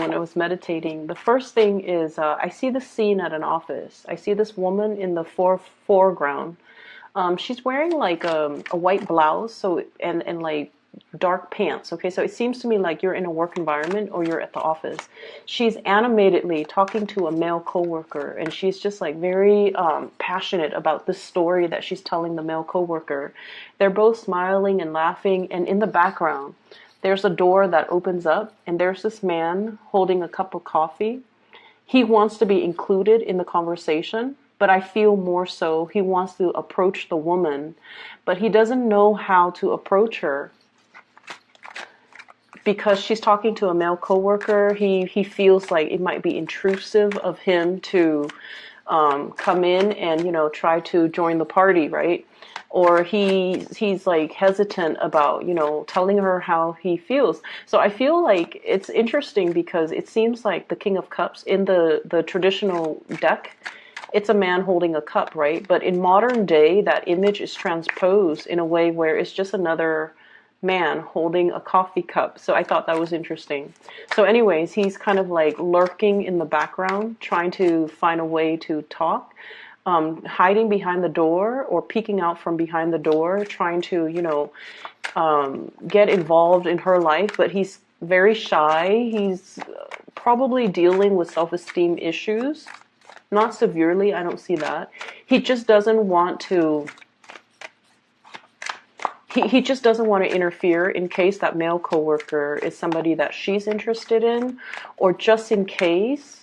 when I was meditating. The first thing is I see the scene at an office. I see this woman in the foreground. She's wearing like a white blouse, so and like dark pants. Okay, so it seems to me like you're in a work environment or you're at the office. She's animatedly talking to a male coworker, and she's just like very passionate about the story that she's telling the male coworker. They're both smiling and laughing, and in the background, there's a door that opens up, and there's this man holding a cup of coffee. He wants to be included in the conversation, but I feel more so he wants to approach the woman, but he doesn't know how to approach her because she's talking to a male coworker. He feels like it might be intrusive of him to come in and, you know, try to join the party, right? Or he's like hesitant about, you know, telling her how he feels. So I feel like it's interesting because it seems like the King of Cups in the traditional deck, it's a man holding a cup, right? But in modern day, that image is transposed in a way where it's just another man holding a coffee cup. So I thought that was interesting. So anyways, he's kind of like lurking in the background, trying to find a way to talk. Hiding behind the door or peeking out from behind the door, trying to, you know, get involved in her life, but he's very shy. He's probably dealing with self-esteem issues. Not severely, I don't see that. He just doesn't want to, he just doesn't want to interfere in case that male coworker is somebody that she's interested in, or just in case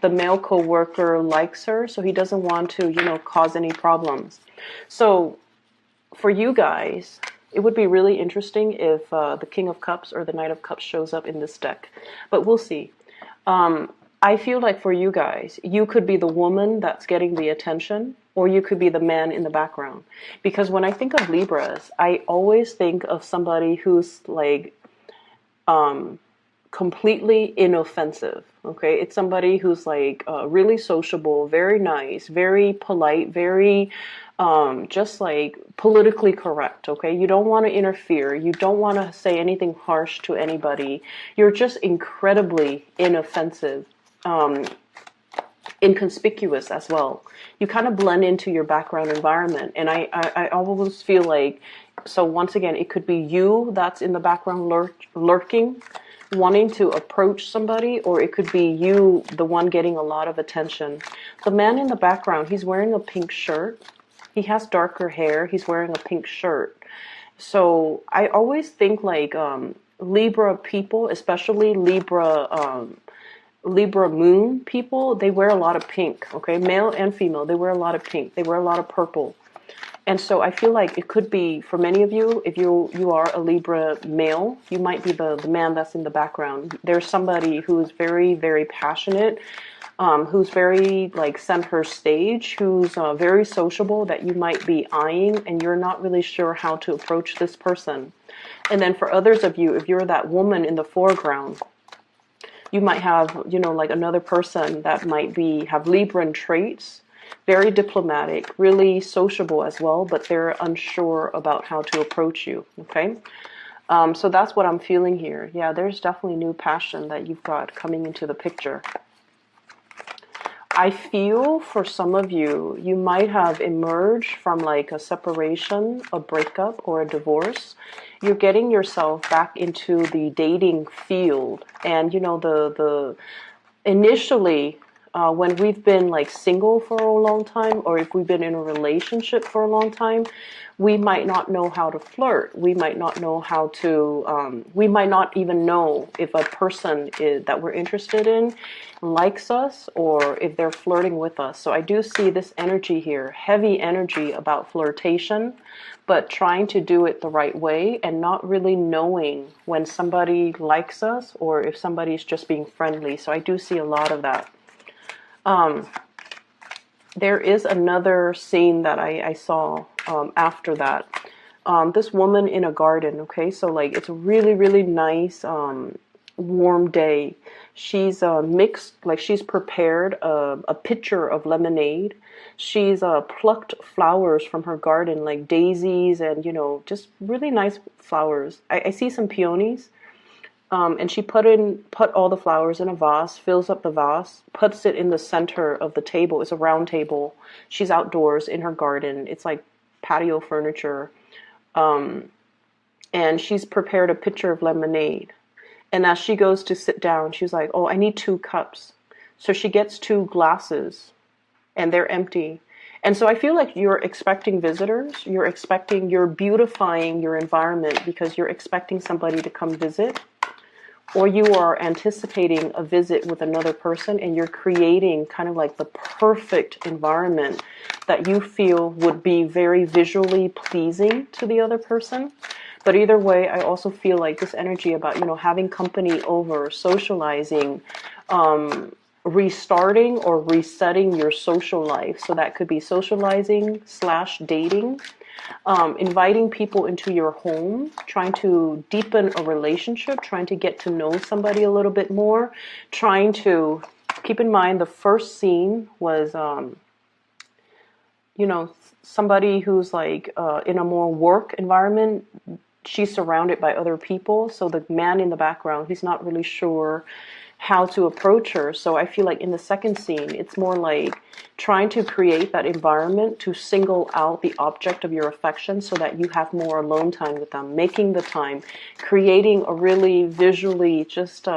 the male coworker likes her, so he doesn't want to, you know, cause any problems. So for you guys, it would be really interesting if the King of Cups or the Knight of Cups shows up in this deck, but we'll see. I feel like for you guys, you could be the woman that's getting the attention, or you could be the man in the background. Because when I think of Libras, I always think of somebody who's like completely inoffensive. Okay, it's somebody who's like really sociable, very nice, very polite, very just like politically correct. Okay, you don't want to interfere, you don't want to say anything harsh to anybody. You're just incredibly inoffensive, inconspicuous as well. You kind of blend into your background environment, and I always feel like, so once again, it could be you that's in the background lurking, wanting to approach somebody, or it could be you, the one getting a lot of attention. The man in the background, he's wearing a pink shirt. He has darker hair. He's wearing a pink shirt. So I always think like Libra people, especially Libra moon people, they wear a lot of pink. Okay, male and female, they wear a lot of pink. They wear a lot of purple. And so I feel like it could be, for many of you, if you are a Libra male, you might be the man that's in the background. There's somebody who is very, very passionate, who's very like center stage, who's very sociable, that you might be eyeing, and you're not really sure how to approach this person. And then for others of you, if you're that woman in the foreground, you might have, you know, like another person that might have Libran traits, very diplomatic, really sociable as well, but they're unsure about how to approach you, okay? So that's what I'm feeling here. Yeah, there's definitely new passion that you've got coming into the picture. I feel for some of you, you might have emerged from like a separation, a breakup, or a divorce. You're getting yourself back into the dating field. And, you know, the initially, when we've been like single for a long time, or if we've been in a relationship for a long time, we might not know how to flirt. We might not know how to, we might not even know if a person that we're interested in likes us, or if they're flirting with us. So I do see this energy here, heavy energy about flirtation, but trying to do it the right way and not really knowing when somebody likes us or if somebody's just being friendly. So I do see a lot of that. There is another scene that I saw after that. This woman in a garden, okay? So like it's a really, really nice warm day. She's mixed, like she's prepared a pitcher of lemonade. She's plucked flowers from her garden, like daisies and, you know, just really nice flowers. I see some peonies. And she put all the flowers in a vase, fills up the vase, puts it in the center of the table. It's a round table. She's outdoors in her garden. It's like patio furniture. And she's prepared a pitcher of lemonade. And as she goes to sit down, she's like, oh, I need 2 cups. So she gets 2 glasses, and they're empty. And so I feel like you're expecting visitors. You're beautifying your environment because you're expecting somebody to come visit. Or you are anticipating a visit with another person, and you're creating kind of like the perfect environment that you feel would be very visually pleasing to the other person. But either way, I also feel like this energy about, having company over, socializing, restarting or resetting your social life. So that could be socializing / dating, inviting people into your home, trying to deepen a relationship, trying to get to know somebody a little bit more, trying to keep in mind the first scene was, somebody who's like in a more work environment. She's surrounded by other people. So the man in the background, he's not really sure how to approach her. So I feel like in the second scene, it's more like trying to create that environment to single out the object of your affection so that you have more alone time with them, making the time, creating a really visually just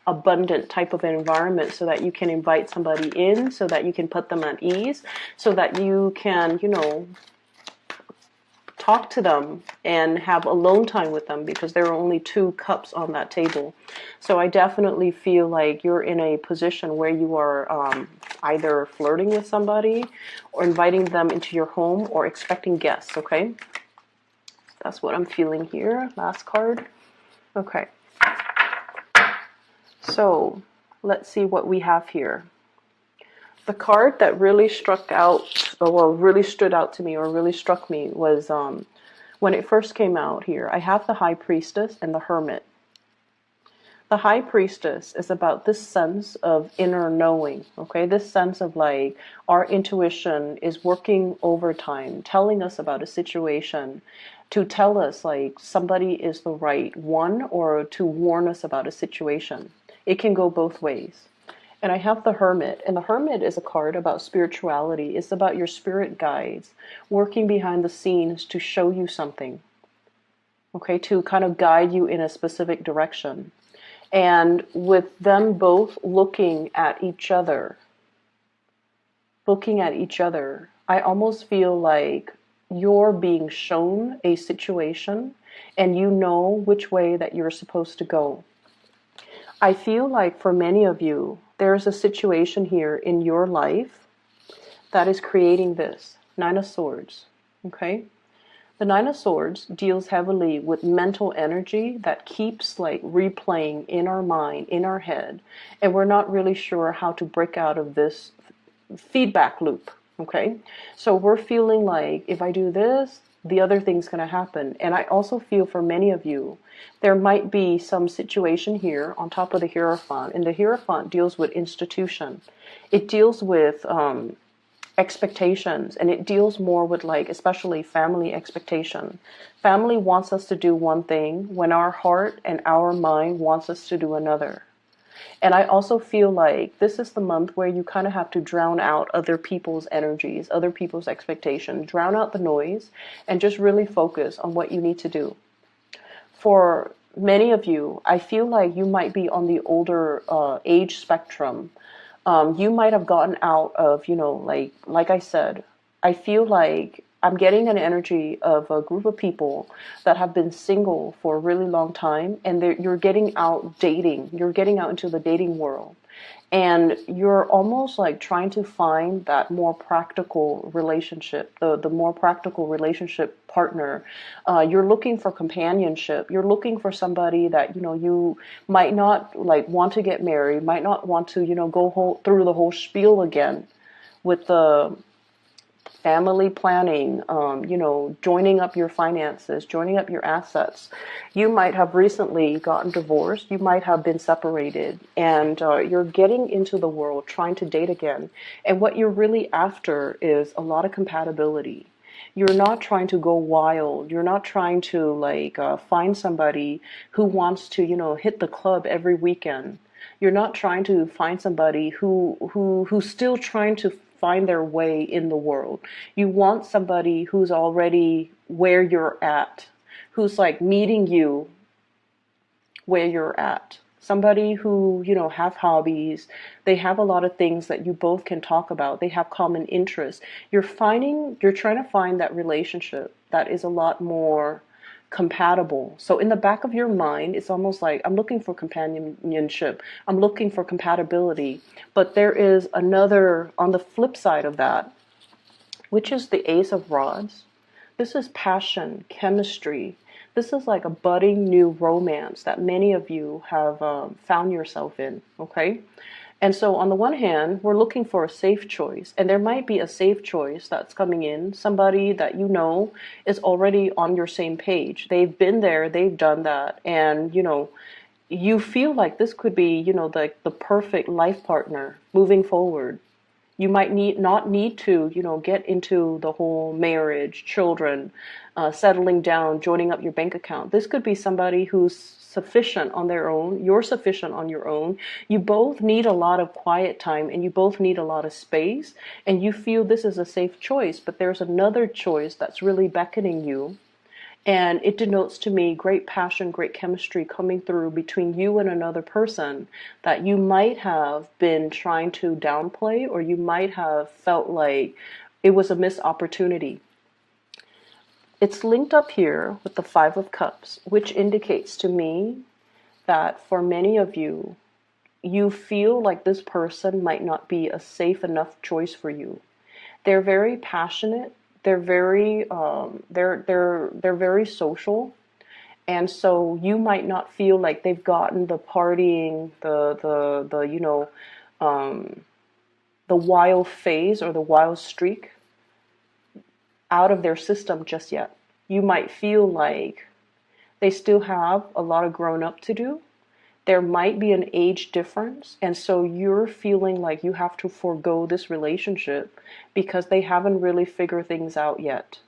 abundant type of environment so that you can invite somebody in, so that you can put them at ease, so that you can, talk to them and have alone time with them, because there are only 2 cups on that table. So I definitely feel like you're in a position where you are either flirting with somebody or inviting them into your home or expecting guests, okay? That's what I'm feeling here. Last card. Okay. So let's see what we have here. The card that really really stood out to me or really struck me was when it first came out here. I have the High Priestess and the Hermit. The High Priestess is about this sense of inner knowing, okay? This sense of like our intuition is working overtime, telling us about a situation, to tell us like somebody is the right one or to warn us about a situation. It can go both ways. And I have the Hermit, and the Hermit is a card about spirituality. It's about your spirit guides working behind the scenes to show you something, okay, to kind of guide you in a specific direction. And with them both looking at each other, I almost feel like you're being shown a situation and you know which way that you're supposed to go. I feel like for many of you, there's a situation here in your life that is creating this. 9 of Swords, okay? The 9 of Swords deals heavily with mental energy that keeps like replaying in our mind, in our head, and we're not really sure how to break out of this feedback loop, okay? So we're feeling like if I do this, the other thing's going to happen. And I also feel for many of you, there might be some situation here on top of the Hierophant. And the Hierophant deals with institution. It deals with expectations. And it deals more with like, especially family expectation. Family wants us to do one thing when our heart and our mind wants us to do another. And I also feel like this is the month where you kind of have to drown out other people's energies, other people's expectations, drown out the noise, and just really focus on what you need to do. For many of you, I feel like you might be on the older age spectrum. You might have gotten out of, like I said, I feel like I'm getting an energy of a group of people that have been single for a really long time, and you're getting out dating. You're getting out into the dating world. And you're almost like trying to find that more practical relationship, the more practical relationship partner. You're looking for companionship. You're looking for somebody that, you might not like want to get married, might not want to, go through the whole spiel again with the family planning, joining up your finances, joining up your assets. You might have recently gotten divorced. You might have been separated, and you're getting into the world trying to date again. And what you're really after is a lot of compatibility. You're not trying to go wild. You're not trying to like find somebody who wants to, you know, hit the club every weekend. You're not trying to find somebody who's still trying to find their way in the world. You want somebody who's already where you're at, who's like meeting you where you're at. Somebody who, you know, have hobbies. They have a lot of things that you both can talk about. They have common interests. You're trying to find that relationship that is a lot more compatible. So in the back of your mind, it's almost like I'm looking for companionship. I'm looking for compatibility. But there is another on the flip side of that, which is the Ace of Rods. This is passion, chemistry. This is like a budding new romance that many of you have found yourself in, okay? And so on the one hand, we're looking for a safe choice, and there might be a safe choice that's coming in, somebody that you know is already on your same page. They've been there, they've done that, and you know, you feel like this could be, you know, the perfect life partner moving forward. You might not need to, you know, get into the whole marriage, children, settling down, joining up your bank account. This could be somebody who's sufficient on their own. You're sufficient on your own. You both need a lot of quiet time and you both need a lot of space. And you feel this is a safe choice, but there's another choice that's really beckoning you. And it denotes to me great passion, great chemistry coming through between you and another person that you might have been trying to downplay, or you might have felt like it was a missed opportunity. It's linked up here with the Five of Cups, which indicates to me that for many of you, you feel like this person might not be a safe enough choice for you. They're very passionate. They're very they're very social, and so you might not feel like they've gotten the partying, the you know, the wild phase or the wild streak out of their system just yet. You might feel like they still have a lot of grown up to do. There might be an age difference, and so you're feeling like you have to forego this relationship because they haven't really figured things out yet.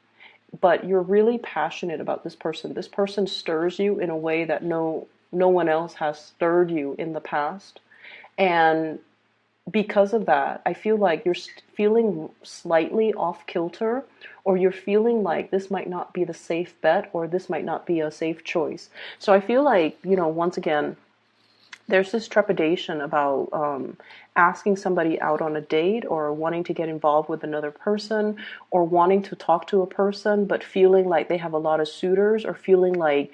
But you're really passionate about this person. This person stirs you in a way that no one else has stirred you in the past. And because of that, I feel like you're feeling slightly off kilter, or you're feeling like this might not be the safe bet, or this might not be a safe choice. So I feel like, you know, once again, there's this trepidation about asking somebody out on a date, or wanting to get involved with another person, or wanting to talk to a person but feeling like they have a lot of suitors, or feeling like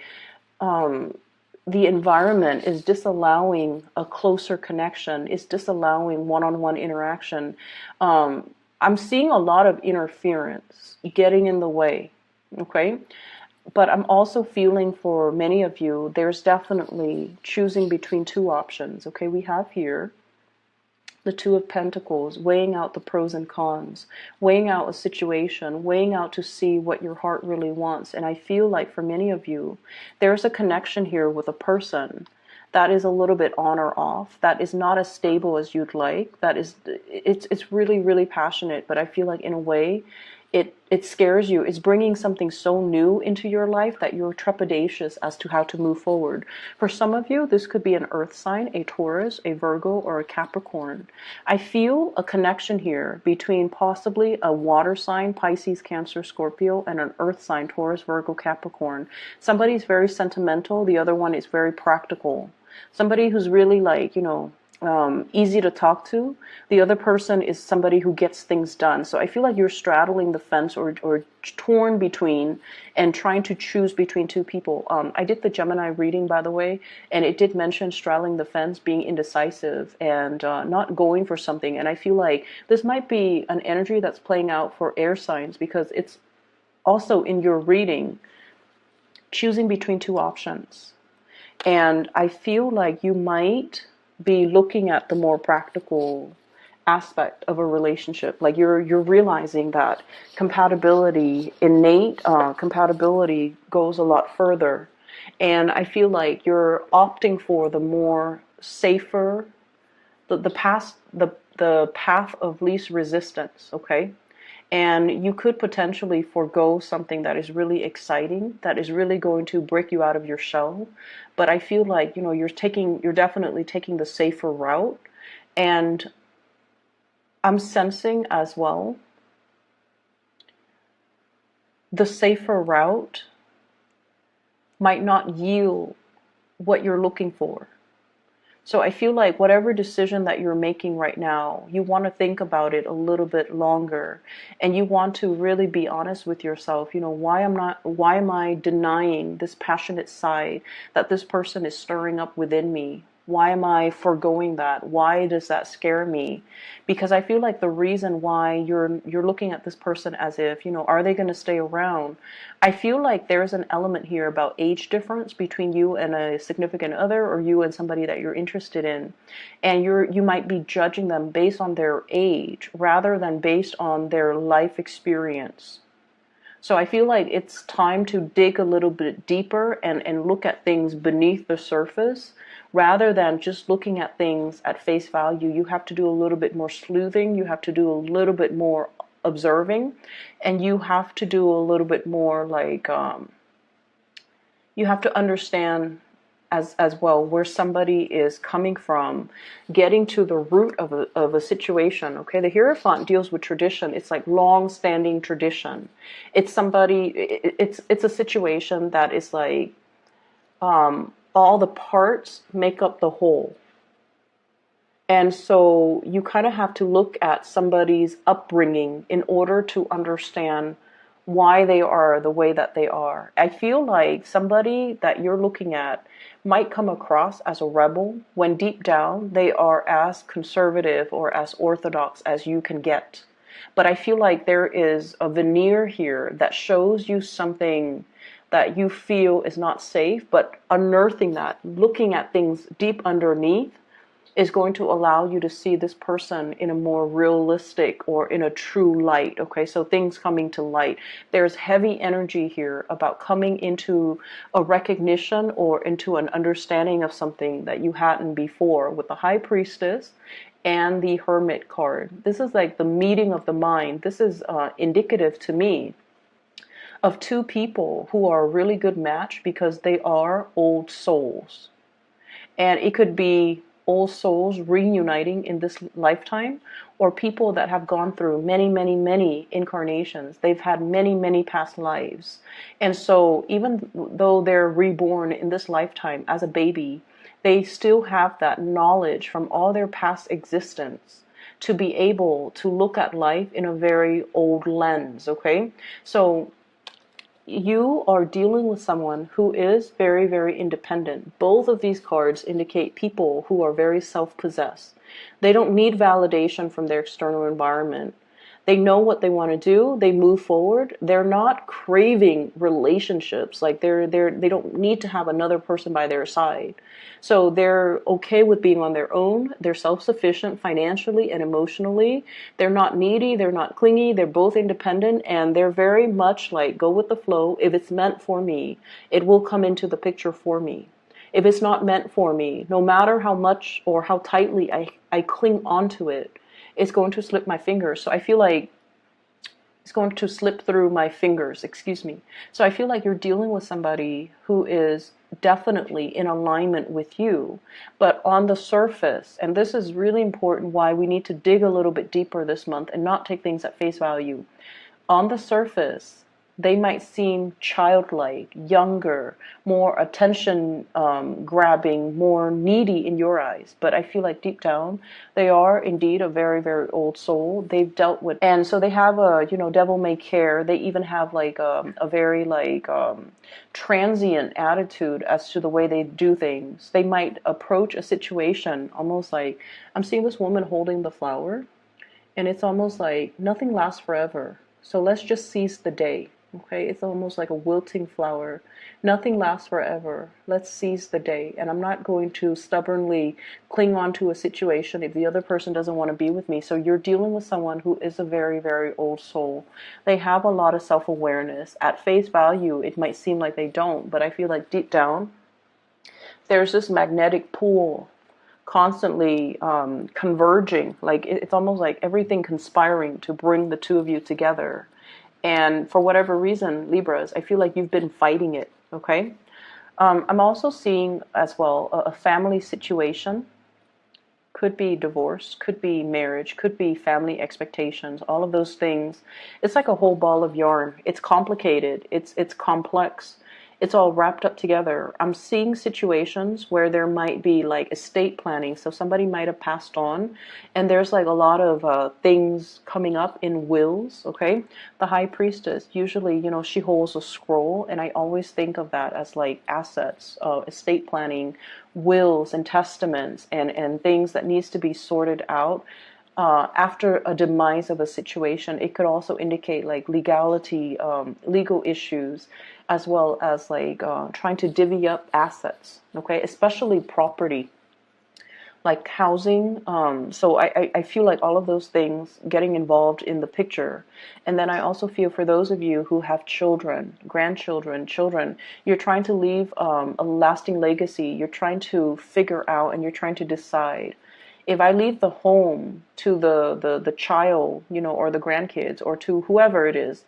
the environment is disallowing a closer connection, is disallowing one-on-one interaction. I'm seeing a lot of interference getting in the way, okay? But I'm also feeling for many of you, there's definitely choosing between two options. Okay, we have here the Two of Pentacles, weighing out the pros and cons, weighing out a situation, weighing out to see what your heart really wants. And I feel like for many of you, there's a connection here with a person that is a little bit on or off, that is not as stable as you'd like, that is, it's really, really passionate, but I feel like in a way, it scares you. It's bringing something so new into your life that you're trepidatious as to how to move forward. For some of you, this could be an earth sign, a Taurus, a Virgo, or a Capricorn. I feel a connection here between possibly a water sign, Pisces, Cancer, Scorpio, and an earth sign, Taurus, Virgo, Capricorn. Somebody's very sentimental. The other one is very practical. Somebody who's really like, you know, easy to talk to. The other person is somebody who gets things done. So I feel like you're straddling the fence, or torn between and trying to choose between two people. I did the Gemini reading, by the way, and it did mention straddling the fence, being indecisive, and not going for something. And I feel like this might be an energy that's playing out for air signs, because it's also in your reading, choosing between two options. And I feel like you might be looking at the more practical aspect of a relationship. Like you're realizing that compatibility, innate compatibility, goes a lot further. And I feel like you're opting for the more safer, the path of least resistance, okay? And you could potentially forego something that is really exciting, that is really going to break you out of your shell. But I feel like, you're definitely taking the safer route. And I'm sensing as well, the safer route might not yield what you're looking for. So I feel like whatever decision that you're making right now, you want to think about it a little bit longer, and you want to really be honest with yourself. Why am I denying this passionate side that this person is stirring up within me? Why am I foregoing that? Why does that scare me? Because I feel like the reason why you're looking at this person as if, are they going to stay around? I feel like there's an element here about age difference between you and a significant other, or you and somebody that you're interested in. And you might be judging them based on their age rather than based on their life experience. So I feel like it's time to dig a little bit deeper and look at things beneath the surface rather than just looking at things at face value. You have to do a little bit more sleuthing. You have to do a little bit more observing, and you have to do a little bit more you have to understand as well where somebody is coming from, getting to the root of a situation. Okay, the Hierophant deals with tradition. It's like long-standing tradition. It's it's a situation that is like all the parts make up the whole. And so you kind of have to look at somebody's upbringing in order to understand why they are the way that they are. I feel like somebody that you're looking at might come across as a rebel when deep down they are as conservative or as orthodox as you can get. But I feel like there is a veneer here that shows you something that you feel is not safe, but unearthing that, looking at things deep underneath, is going to allow you to see this person in a more realistic or in a true light. Okay, so things coming to light. There's heavy energy here about coming into a recognition or into an understanding of something that you hadn't before, with the High Priestess and the Hermit card. This is like the meeting of the mind. This is indicative to me of two people who are a really good match because they are old souls. And it could be old souls reuniting in this lifetime, or people that have gone through many, many, many incarnations. They've had many, many past lives. And so even though they're reborn in this lifetime as a baby, they still have that knowledge from all their past existence to be able to look at life in a very old lens, okay? So you are dealing with someone who is very, very independent. Both of these cards indicate people who are very self-possessed. They don't need validation from their external environment. They know what they want to do. They move forward. They're not craving relationships. Like they don't need to have another person by their side. So they're okay with being on their own. They're self-sufficient financially and emotionally. They're not needy. They're not clingy. They're both independent, and they're very much like go with the flow. If it's meant for me, it will come into the picture for me. If it's not meant for me, no matter how much or how tightly I cling onto it, it's going to slip my fingers. So I feel like it's going to slip through my fingers, excuse me. So I feel like you're dealing with somebody who is definitely in alignment with you, but on the surface, and this is really important why we need to dig a little bit deeper this month and not take things at face value. On the surface, they might seem childlike, younger, more attention grabbing, more needy in your eyes. But I feel like deep down, they are indeed a very, very old soul. They've dealt with, and so they have a, devil may care. They even have like a very transient attitude as to the way they do things. They might approach a situation almost like, I'm seeing this woman holding the flower, and it's almost like nothing lasts forever. So let's just seize the day. Okay, it's almost like a wilting flower. Nothing lasts forever. Let's seize the day. And I'm not going to stubbornly cling on to a situation if the other person doesn't want to be with me. So you're dealing with someone who is a very, very old soul. They have a lot of self-awareness. At face value, it might seem like they don't, but I feel like deep down, there's this magnetic pull constantly converging. Like it's almost like everything conspiring to bring the two of you together. And for whatever reason, Libras, I feel like you've been fighting it, okay? I'm also seeing as well a family situation. Could be divorce, could be marriage, could be family expectations, all of those things. It's like a whole ball of yarn. It's complicated, it's complex, it's all wrapped up together. I'm seeing situations where there might be like estate planning. So somebody might have passed on, and there's like a lot of things coming up in wills, okay? The high priestess, usually, you know, she holds a scroll, and I always think of that as like assets, estate planning, wills and testaments, and things that needs to be sorted out after a demise of a situation. It could also indicate like legality, legal issues, as well as like trying to divvy up assets, okay, especially property, like housing. So I feel like all of those things getting involved in the picture. And then I also feel for those of you who have children, grandchildren, children, you're trying to leave a lasting legacy. You're trying to figure out, and you're trying to decide, if I leave the home to the child, you know, or the grandkids, or to whoever it is,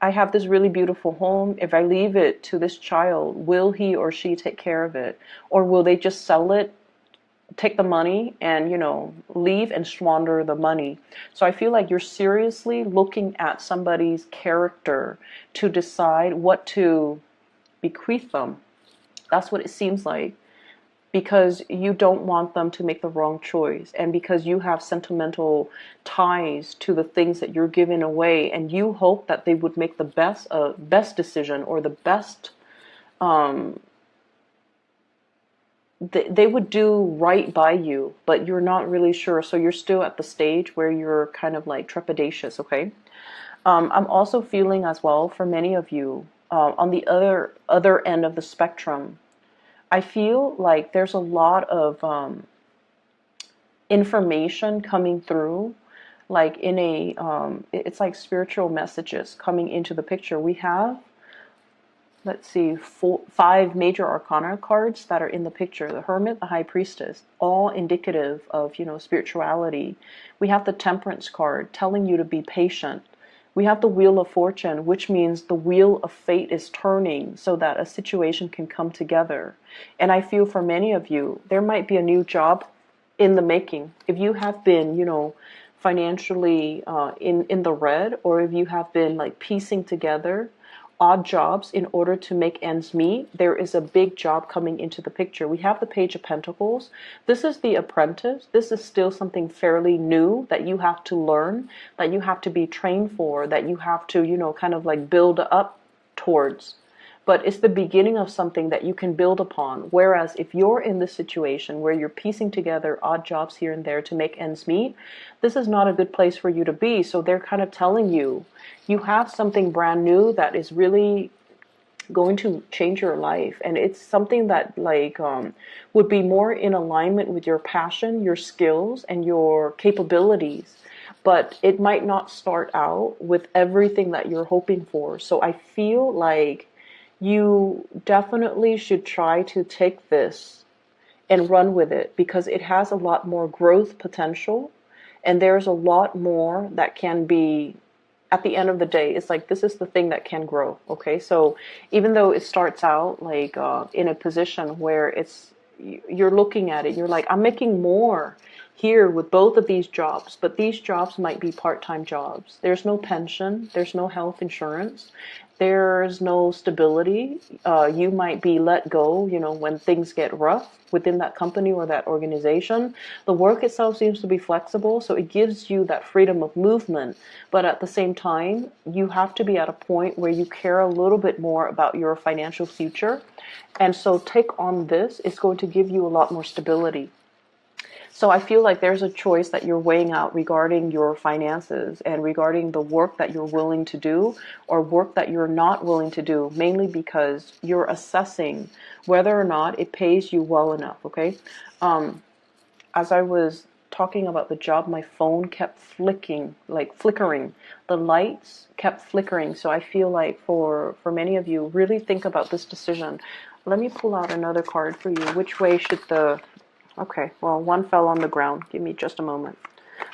I have this really beautiful home. If I leave it to this child, will he or she take care of it? Or will they just sell it, take the money, and, you know, leave and squander the money? So I feel like you're seriously looking at somebody's character to decide what to bequeath them. That's what it seems like, because you don't want them to make the wrong choice, and because you have sentimental ties to the things that you're giving away, and you hope that they would make the best decision, or the best they would do right by you, but you're not really sure. So you're still at the stage where you're kind of like trepidatious, okay? I'm also feeling as well for many of you on the other end of the spectrum. I feel like there's a lot of information coming through, like in a it's like spiritual messages coming into the picture. We have, let's see, five major arcana cards that are in the picture: the Hermit, the High Priestess, all indicative of, you know, spirituality. We have the Temperance card telling you to be patient. We have the Wheel of Fortune, which means the wheel of fate is turning so that a situation can come together. And I feel for many of you, there might be a new job in the making. If you have been, you know, financially in the red, or if you have been like piecing together odd jobs in order to make ends meet, there is a big job coming into the picture. We have the Page of Pentacles. This is the apprentice. This is still something fairly new that you have to learn, that you have to be trained for, that you have to, you know, kind of like build up towards. But it's the beginning of something that you can build upon. Whereas if you're in this situation where you're piecing together odd jobs here and there to make ends meet, this is not a good place for you to be. So they're kind of telling you, you have something brand new that is really going to change your life. And it's something that like would be more in alignment with your passion, your skills, and your capabilities. But it might not start out with everything that you're hoping for. So I feel like you definitely should try to take this and run with it, because it has a lot more growth potential, and there's a lot more that can be, at the end of the day, it's like this is the thing that can grow, okay? So even though it starts out like in a position where it's, you're looking at it, you're like, I'm making more here with both of these jobs, but these jobs might be part-time jobs. There's no pension, there's no health insurance, there's no stability. You might be let go, you know, when things get rough within that company or that organization. The work itself seems to be flexible, so it gives you that freedom of movement. But at the same time, you have to be at a point where you care a little bit more about your financial future. And so take on this. It's going to give you a lot more stability. So I feel like there's a choice that you're weighing out regarding your finances and regarding the work that you're willing to do or work that you're not willing to do, mainly because you're assessing whether or not it pays you well enough, okay? As I was talking about the job, my phone kept flickering. The lights kept flickering. So I feel like for many of you, really think about this decision. Let me pull out another card for you. Which way should the Okay, well, one fell on the ground. Give me just a moment.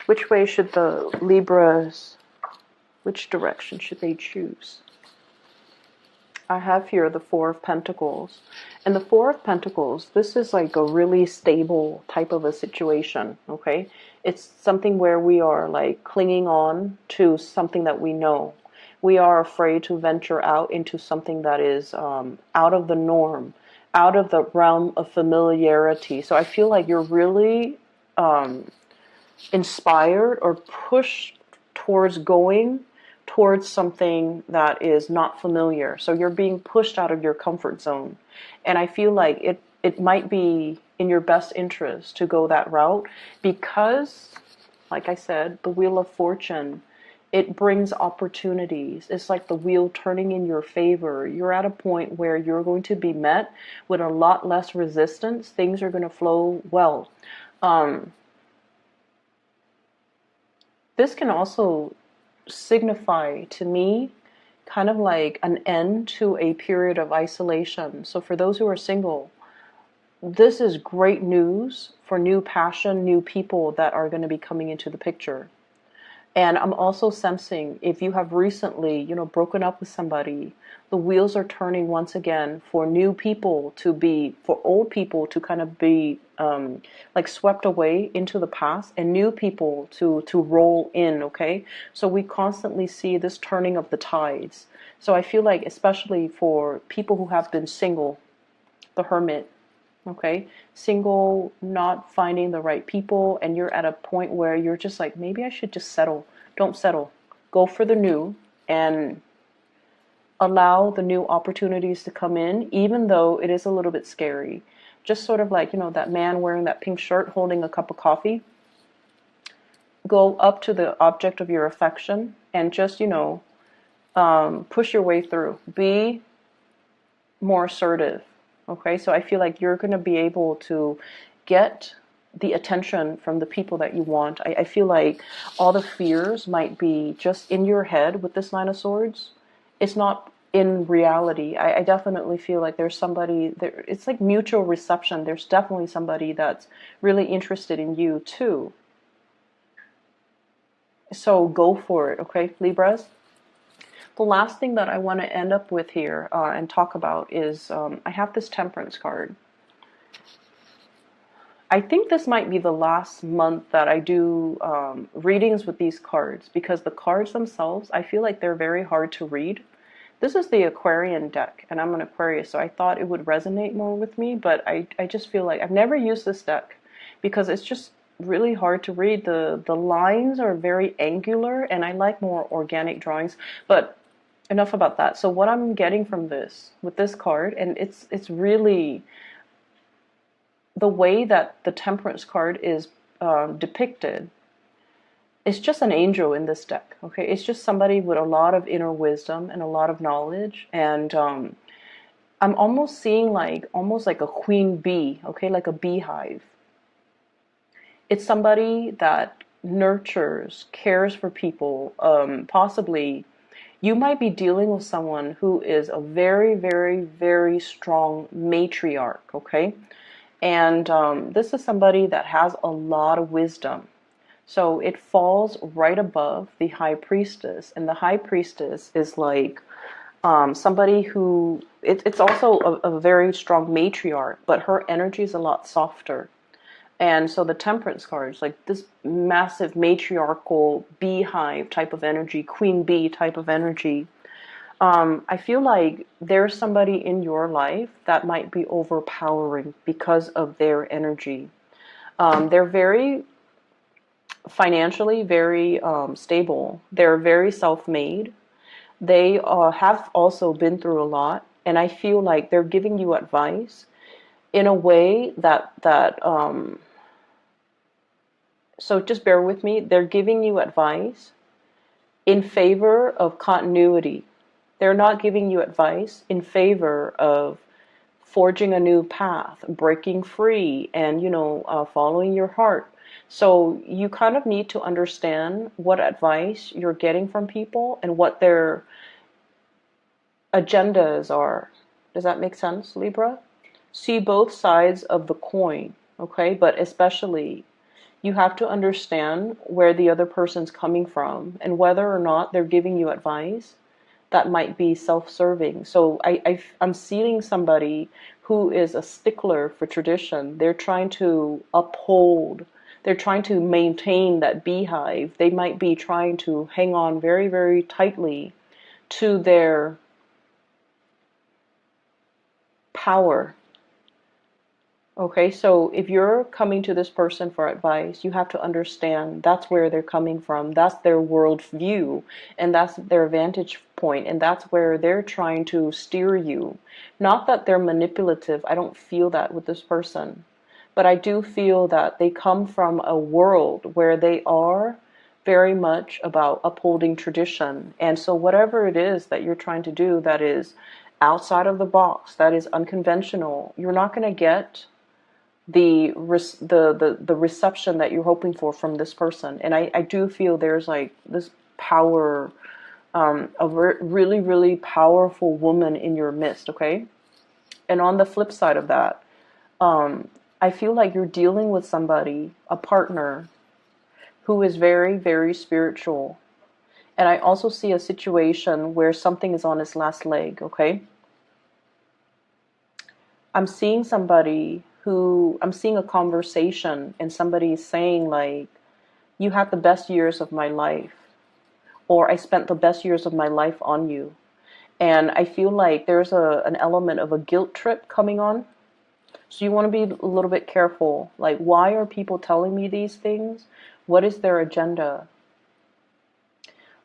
Which way should the Libras, which direction should they choose? I have here the Four of Pentacles. And the Four of Pentacles, this is like a really stable type of a situation, okay? It's something where we are like clinging on to something that we know. We are afraid to venture out into something that is out of the norm, out of the realm of familiarity. So I feel like you're really inspired or pushed towards going towards something that is not familiar. So you're being pushed out of your comfort zone. And I feel like it might be in your best interest to go that route because, like I said, the Wheel of Fortune, it brings opportunities. It's like the wheel turning in your favor. You're at a point where you're going to be met with a lot less resistance. Things are going to flow well. This can also signify to me kind of like an end to a period of isolation. So for those who are single, this is great news for new passion, new people that are going to be coming into the picture. And I'm also sensing if you have recently, broken up with somebody, the wheels are turning once again for new people to be, for old people to kind of be like swept away into the past and new people to roll in, okay? So we constantly see this turning of the tides. So I feel like especially for people who have been single, the Hermit, okay, single, not finding the right people, and you're at a point where you're just like, maybe I should just settle. Don't settle. Go for the new and allow the new opportunities to come in, even though it is a little bit scary. Just sort of like, that man wearing that pink shirt holding a cup of coffee. Go up to the object of your affection and just, push your way through. Be more assertive. Okay, so I feel like you're going to be able to get the attention from the people that you want. I feel like all the fears might be just in your head with this Nine of Swords. It's not in reality. I definitely feel like there's somebody there. It's like mutual reception. There's definitely somebody that's really interested in you too. So go for it, okay, Libras? The last thing that I want to end up with here and talk about is I have this Temperance card. I think this might be the last month that I do readings with these cards because the cards themselves, I feel like they're very hard to read. This is the Aquarian deck, and I'm an Aquarius, so I thought it would resonate more with me, but I just feel like I've never used this deck because it's just really hard to read. The lines are very angular, and I like more organic drawings, but enough about that. So what I'm getting from this, with this card, and it's really the way that the Temperance card is depicted. It's just an angel in this deck, okay? It's just somebody with a lot of inner wisdom and a lot of knowledge, and I'm almost seeing almost like a queen bee, okay, like a beehive. It's somebody that nurtures, cares for people, possibly. You might be dealing with someone who is a very, very, very strong matriarch, okay? And this is somebody that has a lot of wisdom. So it falls right above the High Priestess. And the High Priestess is like somebody who, it's also a very strong matriarch, but her energy is a lot softer. And so the Temperance card is like this massive matriarchal beehive type of energy, queen bee type of energy. I feel like there's somebody in your life that might be overpowering because of their energy. They're very financially very stable. They're very self-made. They have also been through a lot, and I feel like they're giving you advice in a way that so just bear with me. They're giving you advice in favor of continuity. They're not giving you advice in favor of forging a new path, breaking free, and following your heart. So you kind of need to understand what advice you're getting from people and what their agendas are. Does that make sense, Libra? See both sides of the coin. okay? But especially, you have to understand where the other person's coming from and whether or not they're giving you advice that might be self-serving. So I'm seeing somebody who is a stickler for tradition. They're trying to uphold, they're trying to maintain that beehive. They might be trying to hang on very, very tightly to their power. Okay, so if you're coming to this person for advice, you have to understand that's where they're coming from. That's their world view, and that's their vantage point, and that's where they're trying to steer you. Not that they're manipulative. I don't feel that with this person. But I do feel that they come from a world where they are very much about upholding tradition. And so whatever it is that you're trying to do that is outside of the box, that is unconventional, you're not going to get the reception that you're hoping for from this person. And I do feel there's like this power, really, really powerful woman in your midst, okay? And on the flip side of that, I feel like you're dealing with somebody, a partner, who is very, very spiritual. And I also see a situation where something is on its last leg, okay? I'm seeing I'm seeing a conversation and somebody is saying like, you had the best years of my life, or I spent the best years of my life on you. And I feel like there's an element of a guilt trip coming on. So you want to be a little bit careful. Like, why are people telling me these things? What is their agenda?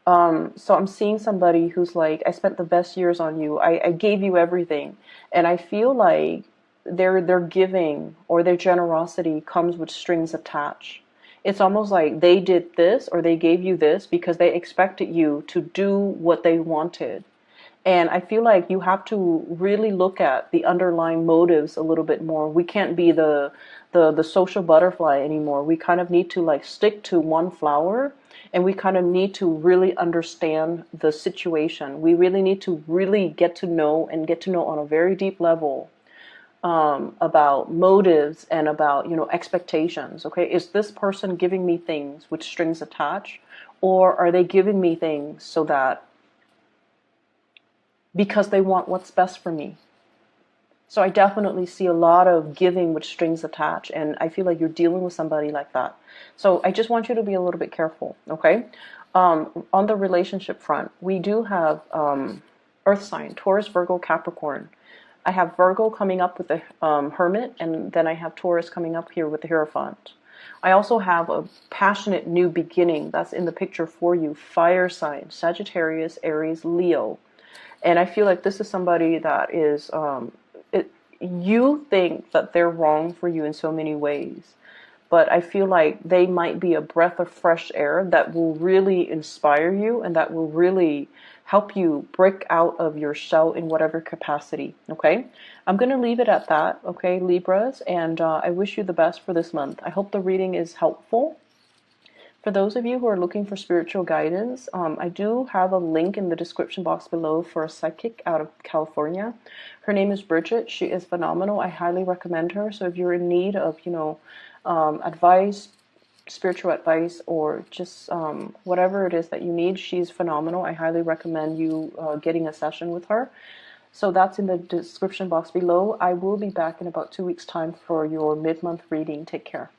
So I'm seeing somebody who's like, I spent the best years on you. I gave you everything. And I feel like their giving or their generosity comes with strings attached. It's almost like they did this or they gave you this because they expected you to do what they wanted. And I feel like you have to really look at the underlying motives a little bit more. We can't be the social butterfly anymore. We kind of need to like stick to one flower, and we kind of need to really understand the situation. We really need to really get to know on a very deep level about motives and about, expectations. Okay, is this person giving me things with strings attached, or are they giving me things so that because they want what's best for me? So I definitely see a lot of giving with strings attached, and I feel like you're dealing with somebody like that. So I just want you to be a little bit careful, okay? On the relationship front, we do have Earth sign, Taurus, Virgo, Capricorn. I have Virgo coming up with the Hermit, and then I have Taurus coming up here with the Hierophant. I also have a passionate new beginning that's in the picture for you, fire sign, Sagittarius, Aries, Leo. And I feel like this is somebody that is, you think that they're wrong for you in so many ways. But I feel like they might be a breath of fresh air that will really inspire you and that will really help you break out of your shell in whatever capacity, okay? I'm going to leave it at that, okay, Libras? And I wish you the best for this month. I hope the reading is helpful. For those of you who are looking for spiritual guidance, I do have a link in the description box below for a psychic out of California. Her name is Bridget. She is phenomenal. I highly recommend her. So if you're in need of, advice, spiritual advice, or just whatever it is that you need, she's phenomenal. I highly recommend you getting a session with her. So that's in the description box below. I will be back in about 2 weeks' time for your mid-month reading. Take care.